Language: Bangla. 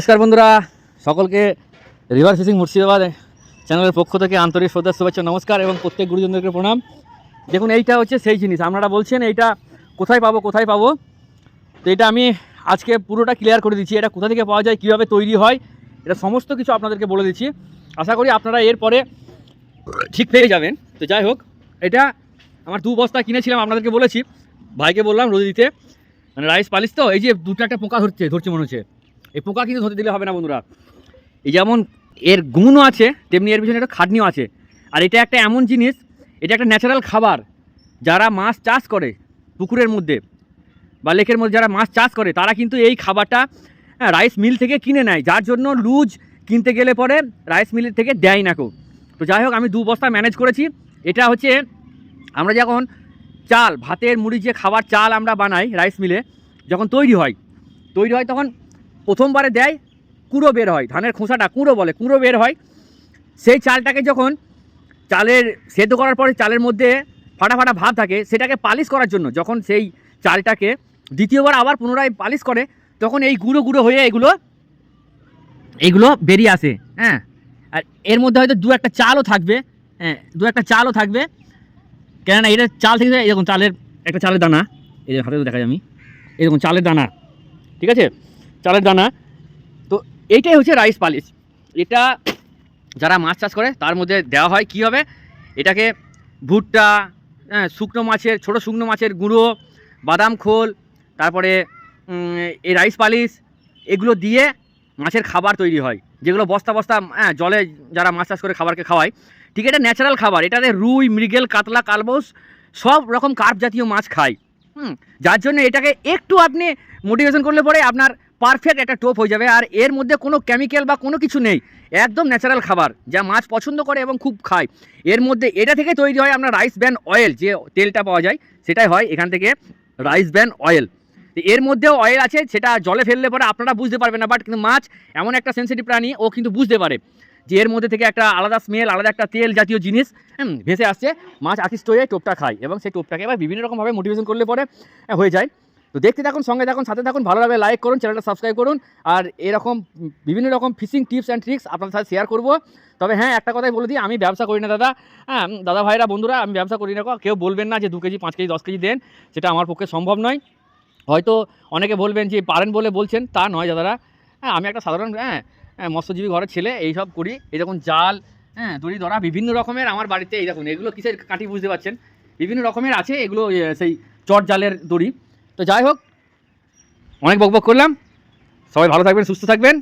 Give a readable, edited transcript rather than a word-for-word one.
নমস্কার বন্ধুরা, সকলকে রিভার ফিশিং মুর্শিদাবাদ চ্যানেলের পক্ষ থেকে আন্তরিক শ্রদ্ধা শুভেচ্ছা নমস্কার এবং প্রত্যেক গুরুজনদেরকে প্রণাম। দেখুন, এইটা হচ্ছে সেই জিনিস। আপনারা বলছেন এইটা কোথায় পাবো, তো এটা আমি আজকে পুরোটা ক্লিয়ার করে দিচ্ছি। এটা কোথা থেকে পাওয়া যায়, কীভাবে তৈরি হয়, এটা সমস্ত কিছু আপনাদেরকে বলে দিচ্ছি। আশা করি আপনারা এরপরে ঠিক পেয়ে যাবেন। তো যাই হোক, এটা আমার 2 বস্তা কিনেছিলাম, আপনাদেরকে বলেছি, ভাইকে বললাম রোদে দিতে, মানে রাইস পালিশ। তো এই যে দুটো একটা পোকা ধরছে মনে হচ্ছে। এই পোকা কিন্তু ধরতে দিলে হবে না বন্ধুরা। এই যেমন এর গুণও আছে, তেমনি এর পিছনে একটা খাটনিও আছে। আর এটা একটা এমন জিনিস, এটা একটা ন্যাচারাল খাবার। যারা মাছ চাষ করে পুকুরের মধ্যে বা লেকের মধ্যে, যারা মাছ চাষ করে, তারা কিন্তু এই খাবারটা রাইস মিল থেকে কিনে নেয়, যার জন্য লুজ কিনতে গেলে পরে রাইস মিলের থেকে দেয় না কেউ। তো যাই হোক, আমি 2 বস্তা ম্যানেজ করেছি। এটা হচ্ছে আমরা যখন চাল, ভাতের মুড়ি যে খাবার চাল আমরা বানাই রাইস মিলে, যখন তৈরি হয় তখন প্রথমবারে দেয় কুঁড়ো বের হয়, ধানের খোসাটা কুঁড়ো বলে, কুঁড়ো বের হয়। সেই চালটাকে যখন চালের সেদ্ধ করার পরে চালের মধ্যে ফাটা ফাটা ভাব থাকে, সেটাকে পালিশ করার জন্য যখন সেই চালটাকে দ্বিতীয়বার আবার পুনরায় পালিশ করে, তখন এই গুঁড়ো গুঁড়ো হয়ে এগুলো বেরিয়ে আসে। হ্যাঁ, আর এর মধ্যে হয়তো 2-1 চালও থাকবে। হ্যাঁ, 2-1 চালও থাকবে, কেননা এটা চাল থেকে এরকম চালের একটা চালের দানা, এই যে হাতে দেখা যায় আমি, এরকম চালের দানা, ঠিক আছে, চালের দানা। তো এইটাই হচ্ছে রাইস পালিশ। এটা যারা মাছ চাষ করে তার মধ্যে দেওয়া হয়। কী হবে, এটাকে ভুট্টা, শুকনো মাছের, ছোটো শুকনো মাছের গুঁড়ো, বাদাম খোল, তারপরে এই রাইস পালিশ, এগুলো দিয়ে মাছের খাবার তৈরি হয়, যেগুলো বস্তা বস্তা জলে যারা মাছ চাষ করে খাবারকে খাওয়ায়। ঠিক, এটা ন্যাচারাল খাবার। এটাতে রুই, মৃগেল, কাতলা, কালবোস সব রকম কার্প জাতীয় মাছ খায়। যার জন্য এটাকে একটু আপনি মোটিভেশন করলে পরে আপনার পারফেক্ট একটা টোপ হয়ে যাবে। আর এর মধ্যে কোনো কেমিক্যাল বা কোনো কিছু নেই, একদম ন্যাচারাল খাবার যা মাছ পছন্দ করে এবং খুব খায়। এর মধ্যে এটা থেকে তৈরি হয় আপনার রাইস ব্র্যান অয়েল, যে তেলটা পাওয়া যায় সেটাই হয় এখান থেকে রাইস ব্র্যান অয়েল। এর মধ্যেও অয়েল আছে, সেটা জলে ফেললে পরে আপনারা বুঝতে পারবেন না, বাট কিন্তু মাছ এমন একটা সেন্সিটিভ প্রাণী, ও কিন্তু বুঝতে পারে যে এর মধ্যে থেকে একটা আলাদা স্মেল, আলাদা একটা তেল জাতীয় জিনিস ভেসে আসছে। মাছ আকৃষ্ট হয়ে টোপটা খায় এবং সেই টোপটাকে এবার বিভিন্ন রকমভাবে মোটিভেশন করলে পরে হয়ে যায়। তো দেখতে থাকুন, সঙ্গে থাকুন, সাথে থাকুন, ভালো লাগলে লাইক করুন, চ্যানেলটা সাবস্ক্রাইব করুন। আর এরকম বিভিন্ন রকম ফিশিং টিপস অ্যান্ড ট্রিক্স আপনাদের সাথে শেয়ার করব। তবে হ্যাঁ, একটা কথাই বলে দিই, আমি ব্যবসা করি না দাদা। হ্যাঁ দাদা ভাইরা, বন্ধুরা, আমি ব্যবসা করি না। কেউ বলবেন না যে 2 কেজি 5 কেজি 10 কেজি দেন, সেটা আমার পক্ষে সম্ভব নয়। হয়তো অনেকে বলবেন যে পারেন বলে বলছেন, তা নয় দাদারা। হ্যাঁ, আমি একটা সাধারণ মৎস্যজীবী ঘরের ছেলে। এই সব করি, এই দেখুন জাল, দড়ি ধরা বিভিন্ন রকমের আমার বাড়িতে। এই দেখুন, এগুলো কিসের কাঠি বুঝতে পারছেন, বিভিন্ন রকমের আছে এগুলো, সেই চট জালের দড়ি। তো যাই হোক, অনেক বকবক করলাম। সবাই ভালো থাকবেন, সুস্থ থাকবেন।